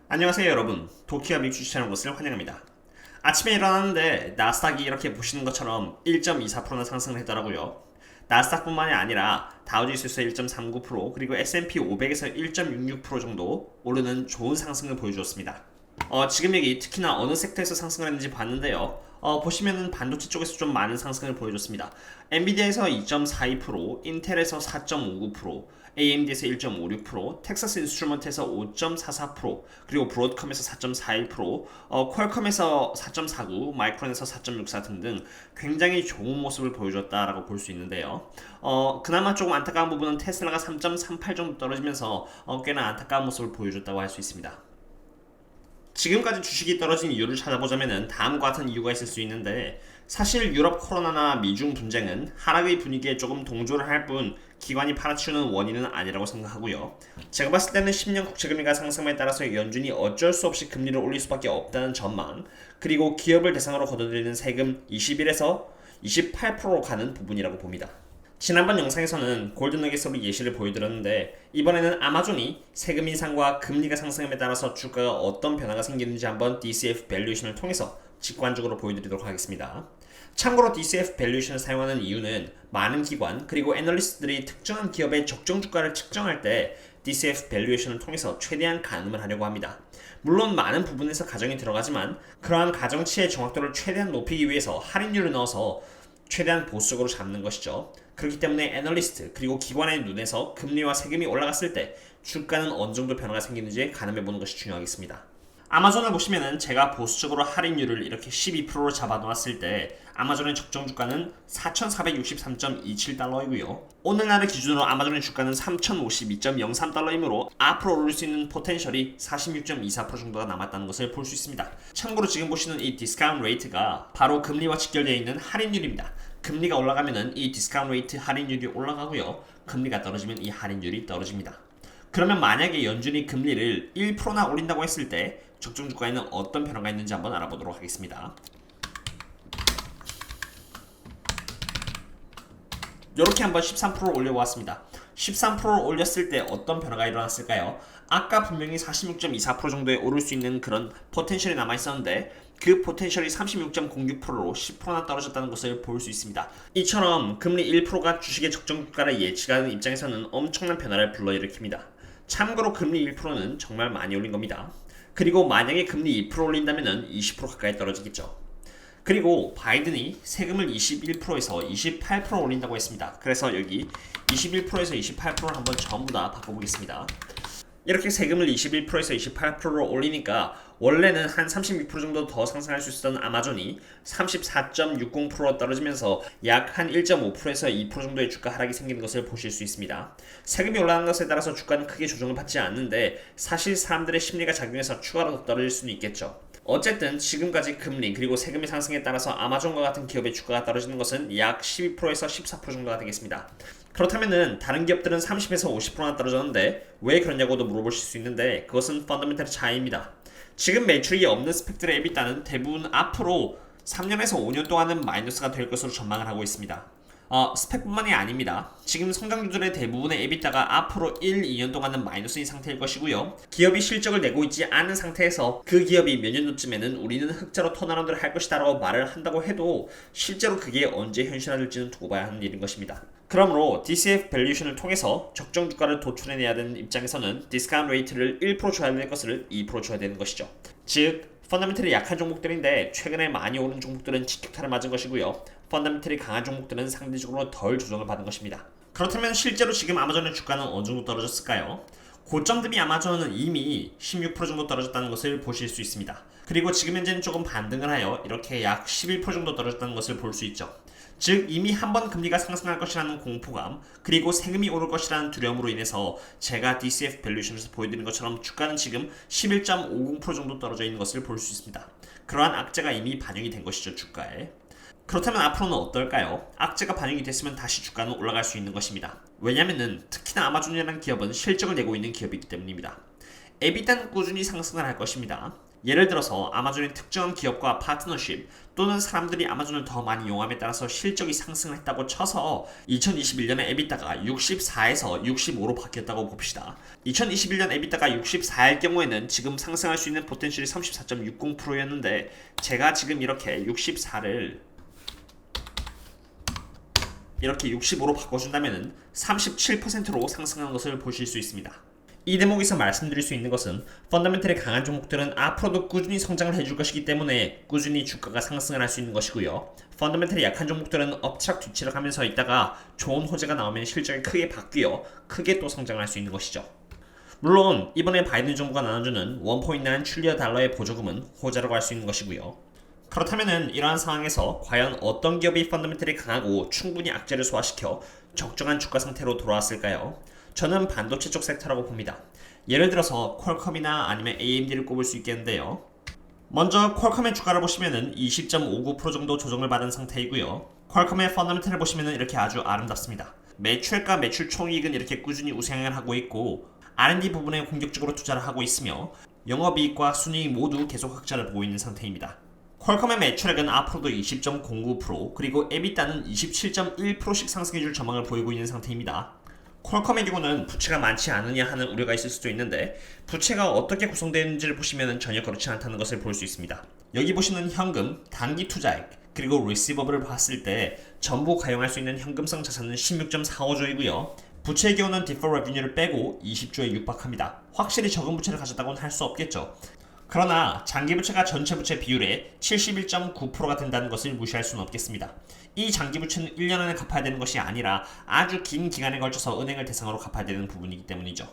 안녕하세요 여러분, 도키와 믹 주식하는 것을 환영합니다. 아침에 일어났는데 나스닥이 이렇게 보시는 것처럼 1.24%나 상승을 했더라고요. 나스닥뿐만이 아니라 다우지수에서 1.39% 그리고 S&P 500에서 1.66% 정도 오르는 좋은 상승을 보여주었습니다. 지금 여기 특히나 어느 섹터에서 상승을 했는지 봤는데요. 보시면은 반도체 쪽에서 좀 많은 상승을 보여줬습니다. 엔비디아에서 2.42%, 인텔에서 4.59%, AMD에서 1.56%, 텍사스 인스트루먼트에서 5.44%, 그리고 브로드컴에서 4.41%, 퀄컴에서 4.49, 마이크론에서 4.64 등등 굉장히 좋은 모습을 보여줬다라고 볼 수 있는데요. 그나마 조금 안타까운 부분은 테슬라가 3.38 정도 떨어지면서 꽤나 안타까운 모습을 보여줬다고 할 수 있습니다. 지금까지 주식이 떨어진 이유를 찾아보자면 다음과 같은 이유가 있을 수 있는데, 사실 유럽 코로나나 미중 분쟁은 하락의 분위기에 조금 동조를 할 뿐 기관이 팔아치우는 원인은 아니라고 생각하고요. 제가 봤을 때는 10년 국채금리가 상승에 따라서 연준이 어쩔 수 없이 금리를 올릴 수밖에 없다는 전망, 그리고 기업을 대상으로 걷어들이는 세금 21에서 28%로 가는 부분이라고 봅니다. 지난번 영상에서는 골든너겟으로 예시를 보여드렸는데, 이번에는 아마존이 세금 인상과 금리가 상승함에 따라서 주가가 어떤 변화가 생기는지 한번 DCF 밸류에이션을 통해서 직관적으로 보여드리도록 하겠습니다. 참고로 DCF 밸류에이션을 사용하는 이유는 많은 기관 그리고 애널리스트들이 특정한 기업의 적정 주가를 측정할 때 DCF 밸류에이션을 통해서 최대한 가늠을 하려고 합니다. 물론 많은 부분에서 가정이 들어가지만 그러한 가정치의 정확도를 최대한 높이기 위해서 할인율을 넣어서 최대한 보수적으로 잡는 것이죠. 그렇기 때문에 애널리스트 그리고 기관의 눈에서 금리와 세금이 올라갔을 때 주가는 어느 정도 변화가 생기는지 가늠해 보는 것이 중요하겠습니다. 아마존을 보시면은 제가 보수적으로 할인율을 이렇게 12%로 잡아놓았을 때 아마존의 적정 주가는 4,463.27달러이고요. 오늘날을 기준으로 아마존의 주가는 3,052.03달러이므로 앞으로 오를 수 있는 포텐셜이 46.24% 정도가 남았다는 것을 볼 수 있습니다. 참고로 지금 보시는 이 디스카운트 레이트가 바로 금리와 직결되어 있는 할인율입니다. 금리가 올라가면은 이 디스카운트 레이트 할인율이 올라가고요. 금리가 떨어지면 이 할인율이 떨어집니다. 그러면 만약에 연준이 금리를 1%나 올린다고 했을 때 적정 주가에는 어떤 변화가 있는지 한번 알아보도록 하겠습니다. 이렇게 한번 13%를 올려보았습니다. 13%를 올렸을 때 어떤 변화가 일어났을까요? 아까 분명히 46.24% 정도에 오를 수 있는 그런 포텐셜이 남아있었는데 그 포텐셜이 36.06%로 10%나 떨어졌다는 것을 볼 수 있습니다. 이처럼 금리 1%가 주식의 적정 주가를 예측하는 입장에서는 엄청난 변화를 불러일으킵니다. 참고로 금리 1%는 정말 많이 올린 겁니다. 그리고 만약에 금리 2% 올린다면 20% 가까이 떨어지겠죠. 그리고 바이든이 세금을 21%에서 28% 올린다고 했습니다. 그래서 여기 21%에서 28%를 한번 전부 다 바꿔보겠습니다. 이렇게 세금을 21%에서 28%로 올리니까 원래는 한 36% 정도 더 상승할 수 있었던 아마존이 34.60% 떨어지면서 약 한 1.5%에서 2% 정도의 주가 하락이 생기는 것을 보실 수 있습니다. 세금이 올라가는 것에 따라서 주가는 크게 조정을 받지 않는데 사실 사람들의 심리가 작용해서 추가로 더 떨어질 수는 있겠죠. 어쨌든 지금까지 금리 그리고 세금의 상승에 따라서 아마존과 같은 기업의 주가가 떨어지는 것은 약 12%에서 14% 정도가 되겠습니다. 그렇다면은 다른 기업들은 30에서 50%나 떨어졌는데 왜 그러냐고도 물어보실 수 있는데 그것은 펀더멘털 차이입니다. 지금 매출이 없는 스펙들의 에비타는 대부분 앞으로 3년에서 5년 동안은 마이너스가 될 것으로 전망을 하고 있습니다. 스펙뿐만이 아닙니다. 지금 성장주들의 대부분의 에비타가 앞으로 1, 2년 동안은 마이너스인 상태일 것이고요. 기업이 실적을 내고 있지 않은 상태에서 그 기업이 몇 년 후쯤에는 우리는 흑자로 턴어라운드를 할 것이다 라고 말을 한다고 해도 실제로 그게 언제 현실화될지는 두고 봐야 하는 일인 것입니다. 그러므로 DCF 밸류에이션을 통해서 적정 주가를 도출해내야 되는 입장에서는 디스카운트 레이트를 1% 줘야 될 것을 2% 줘야 되는 것이죠. 즉 펀더멘털이 약한 종목들인데 최근에 많이 오른 종목들은 직격탄을 맞은 것이고요. 펀더멘털이 강한 종목들은 상대적으로 덜 조정을 받은 것입니다. 그렇다면 실제로 지금 아마존의 주가는 어느 정도 떨어졌을까요? 고점 대비 아마존은 이미 16% 정도 떨어졌다는 것을 보실 수 있습니다. 그리고 지금 현재는 조금 반등을 하여 이렇게 약 11% 정도 떨어졌다는 것을 볼 수 있죠. 즉 이미 한번 금리가 상승할 것이라는 공포감 그리고 세금이 오를 것이라는 두려움으로 인해서 제가 DCF 밸류에이션에서 보여드린 것처럼 주가는 지금 11.50% 정도 떨어져 있는 것을 볼 수 있습니다. 그러한 악재가 이미 반영이 된 것이죠, 주가에. 그렇다면 앞으로는 어떨까요? 악재가 반영이 됐으면 다시 주가는 올라갈 수 있는 것입니다. 왜냐면은 특히나 아마존이라는 기업은 실적을 내고 있는 기업이기 때문입니다. 에비타는 꾸준히 상승을 할 것입니다. 예를 들어서 아마존의 특정한 기업과 파트너십 또는 사람들이 아마존을 더 많이 이용함에 따라서 실적이 상승했다고 쳐서 2021년에 에비타가 64에서 65로 바뀌었다고 봅시다. 2021년 에비타가 64일 경우에는 지금 상승할 수 있는 포텐셜이 34.60%였는데 제가 지금 이렇게 64를 이렇게 65로 바꿔준다면 37%로 상승한 것을 보실 수 있습니다. 이 대목에서 말씀드릴 수 있는 것은 펀더멘털이 강한 종목들은 앞으로도 꾸준히 성장을 해줄 것이기 때문에 꾸준히 주가가 상승을 할 수 있는 것이고요. 펀더멘털이 약한 종목들은 엎치락 뒤치락 하면서 있다가 좋은 호재가 나오면 실적이 크게 바뀌어 크게 또 성장을 할 수 있는 것이죠. 물론 이번에 바이든 정부가 나눠주는 1.9 트릴리언 달러의 보조금은 호재라고 할 수 있는 것이고요. 그렇다면 이러한 상황에서 과연 어떤 기업이 펀더멘털이 강하고 충분히 악재를 소화시켜 적정한 주가 상태로 돌아왔을까요? 저는 반도체 쪽 섹터라고 봅니다. 예를 들어서 퀄컴이나 아니면 AMD를 꼽을 수 있겠는데요. 먼저 퀄컴의 주가를 보시면은 20.59% 정도 조정을 받은 상태이고요. 퀄컴의 펀더멘털을 보시면은 이렇게 아주 아름답습니다. 매출과 매출 총이익은 이렇게 꾸준히 우상향을 하고 있고 R&D 부분에 공격적으로 투자를 하고 있으며 영업이익과 순이익 모두 계속 흑자를 보고 있는 상태입니다. 퀄컴의 매출액은 앞으로도 20.09% 그리고 에비타는 27.1%씩 상승해줄 전망을 보이고 있는 상태입니다. 퀄컴의 경우는 부채가 많지 않으냐 하는 우려가 있을 수도 있는데 부채가 어떻게 구성되어 있는지를 보시면 전혀 그렇지 않다는 것을 볼 수 있습니다. 여기 보시는 현금, 단기 투자액, 그리고 리시버블을 봤을 때 전부 가용할 수 있는 현금성 자산은 16.45조이고요. 부채의 경우는 디퍼 레비뉴를 빼고 20조에 육박합니다. 확실히 적은 부채를 가졌다고는 할 수 없겠죠. 그러나 장기부채가 전체 부채 비율의 71.9%가 된다는 것을 무시할 수는 없겠습니다. 이 장기부채는 1년 안에 갚아야 되는 것이 아니라 아주 긴 기간에 걸쳐서 은행을 대상으로 갚아야 되는 부분이기 때문이죠.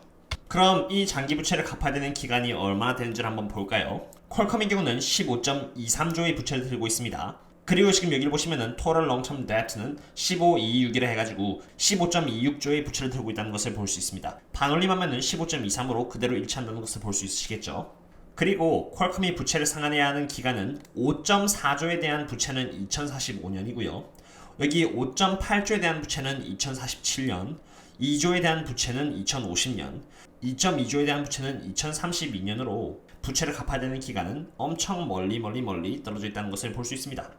그럼 이 장기부채를 갚아야 되는 기간이 얼마나 되는지를 한번 볼까요? 퀄컴의 경우는 15.23조의 부채를 들고 있습니다. 그리고 지금 여기를 보시면은 Total Long-Term Debt는 15.261을 해가지고 15.26조의 부채를 들고 있다는 것을 볼 수 있습니다. 반올림하면은 15.23으로 그대로 일치한다는 것을 볼 수 있으시겠죠. 그리고 퀄컴이 부채를 상환해야 하는 기간은 5.4조에 대한 부채는 2045년이고요. 여기 5.8조에 대한 부채는 2047년, 2조에 대한 부채는 2050년, 2.2조에 대한 부채는 2032년으로 부채를 갚아야 되는 기간은 엄청 멀리 떨어져 있다는 것을 볼 수 있습니다.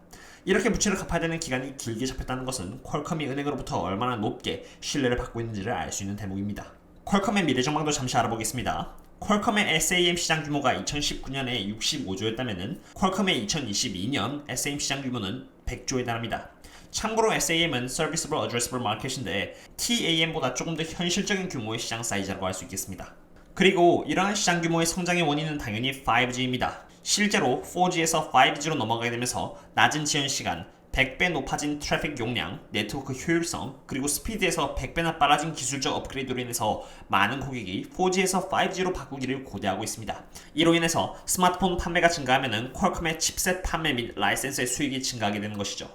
이렇게 부채를 갚아야 되는 기간이 길게 잡혔다는 것은 퀄컴이 은행으로부터 얼마나 높게 신뢰를 받고 있는지를 알 수 있는 대목입니다. 퀄컴의 미래 전망도 잠시 알아보겠습니다. 퀄컴의 SAM 시장 규모가 2019년에 65조였다면 퀄컴의 2022년 SAM 시장 규모는 100조에 달합니다. 참고로 SAM은 Serviceable Addressable Market인데 TAM보다 조금 더 현실적인 규모의 시장 사이즈라고 할 수 있겠습니다. 그리고 이러한 시장 규모의 성장의 원인은 당연히 5G입니다. 실제로 4G에서 5G로 넘어가게 되면서 낮은 지연 시간, 100배 높아진 트래픽 용량, 네트워크 효율성, 그리고 스피드에서 100배나 빨라진 기술적 업그레이드로 인해서 많은 고객이 4G에서 5G로 바꾸기를 고대하고 있습니다. 이로 인해서 스마트폰 판매가 증가하면 퀄컴의 칩셋 판매 및 라이센스의 수익이 증가하게 되는 것이죠.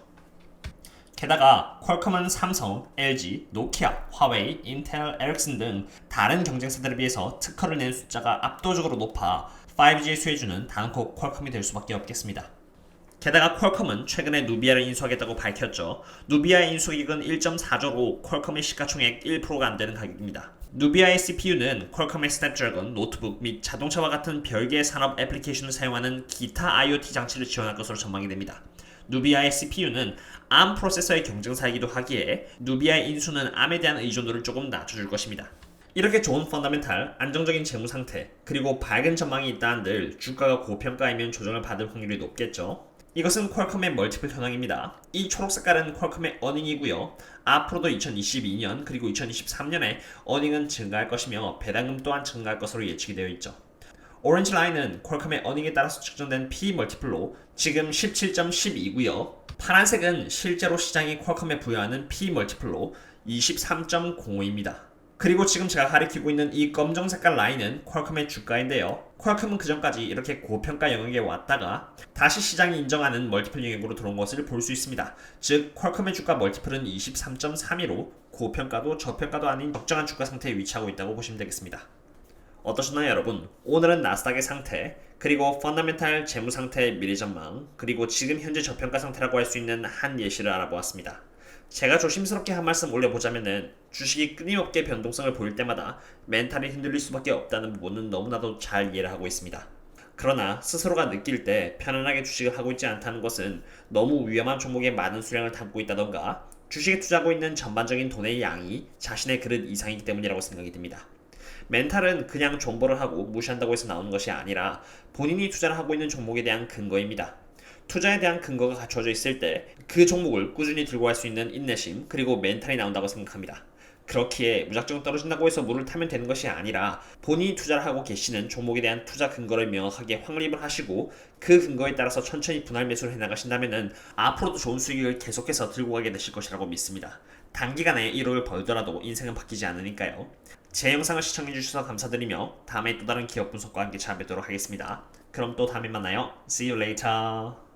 게다가 퀄컴은 삼성, LG, 노키아, 화웨이, 인텔, 에릭슨 등 다른 경쟁사들에 비해서 특허를 낸 숫자가 압도적으로 높아 5G의 수혜주는 단코 퀄컴이 될 수밖에 없겠습니다. 게다가 퀄컴은 최근에 누비아를 인수하겠다고 밝혔죠. 누비아의 인수익은 1.4조로 퀄컴의 시가총액 1%가 안 되는 가격입니다. 누비아의 CPU는 퀄컴의 스냅드래곤, 노트북 및 자동차와 같은 별개의 산업 애플리케이션을 사용하는 기타 IoT 장치를 지원할 것으로 전망이 됩니다. 누비아의 CPU는 ARM 프로세서의 경쟁사이기도 하기에 누비아의 인수는 ARM에 대한 의존도를 조금 낮춰줄 것입니다. 이렇게 좋은 펀더멘탈, 안정적인 재무 상태, 그리고 밝은 전망이 있다 한들 주가가 고평가이면 조정을 받을 확률이 높겠죠. 이것은 퀄컴의 멀티플 현황입니다. 이 초록 색깔은 퀄컴의 어닝이고요. 앞으로도 2022년 그리고 2023년에 어닝은 증가할 것이며 배당금 또한 증가할 것으로 예측이 되어 있죠. 오렌지 라인은 퀄컴의 어닝에 따라서 측정된 P 멀티플로 지금 17.12고요. 파란색은 실제로 시장이 퀄컴에 부여하는 P 멀티플로 23.05입니다. 그리고 지금 제가 가리키고 있는 이 검정 색깔 라인은 퀄컴의 주가인데요. 퀄컴은 그전까지 이렇게 고평가 영역에 왔다가 다시 시장이 인정하는 멀티플 영역으로 들어온 것을 볼 수 있습니다. 즉 퀄컴의 주가 멀티플은 23.32로 고평가도 저평가도 아닌 적정한 주가 상태에 위치하고 있다고 보시면 되겠습니다. 어떠셨나요 여러분? 오늘은 나스닥의 상태, 그리고 펀더멘탈 재무 상태의 미래 전망, 그리고 지금 현재 저평가 상태라고 할 수 있는 한 예시를 알아보았습니다. 제가 조심스럽게 한 말씀 올려보자면은 주식이 끊임없게 변동성을 보일 때마다 멘탈이 흔들릴 수밖에 없다는 부분은 너무나도 잘 이해를 하고 있습니다. 그러나 스스로가 느낄 때 편안하게 주식을 하고 있지 않다는 것은 너무 위험한 종목에 많은 수량을 담고 있다던가 주식에 투자하고 있는 전반적인 돈의 양이 자신의 그릇 이상이기 때문이라고 생각이 듭니다. 멘탈은 그냥 존버를 하고 무시한다고 해서 나오는 것이 아니라 본인이 투자를 하고 있는 종목에 대한 근거입니다. 투자에 대한 근거가 갖춰져 있을 때 그 종목을 꾸준히 들고 갈 수 있는 인내심 그리고 멘탈이 나온다고 생각합니다. 그렇기에 무작정 떨어진다고 해서 물을 타면 되는 것이 아니라 본인이 투자를 하고 계시는 종목에 대한 투자 근거를 명확하게 확립을 하시고 그 근거에 따라서 천천히 분할 매수를 해나가신다면 앞으로도 좋은 수익을 계속해서 들고 가게 되실 것이라고 믿습니다. 단기간에 1억을 벌더라도 인생은 바뀌지 않으니까요. 제 영상을 시청해주셔서 감사드리며 다음에 또 다른 기업 분석과 함께 찾아뵙도록 하겠습니다. 그럼 또 다음에 만나요. See you later.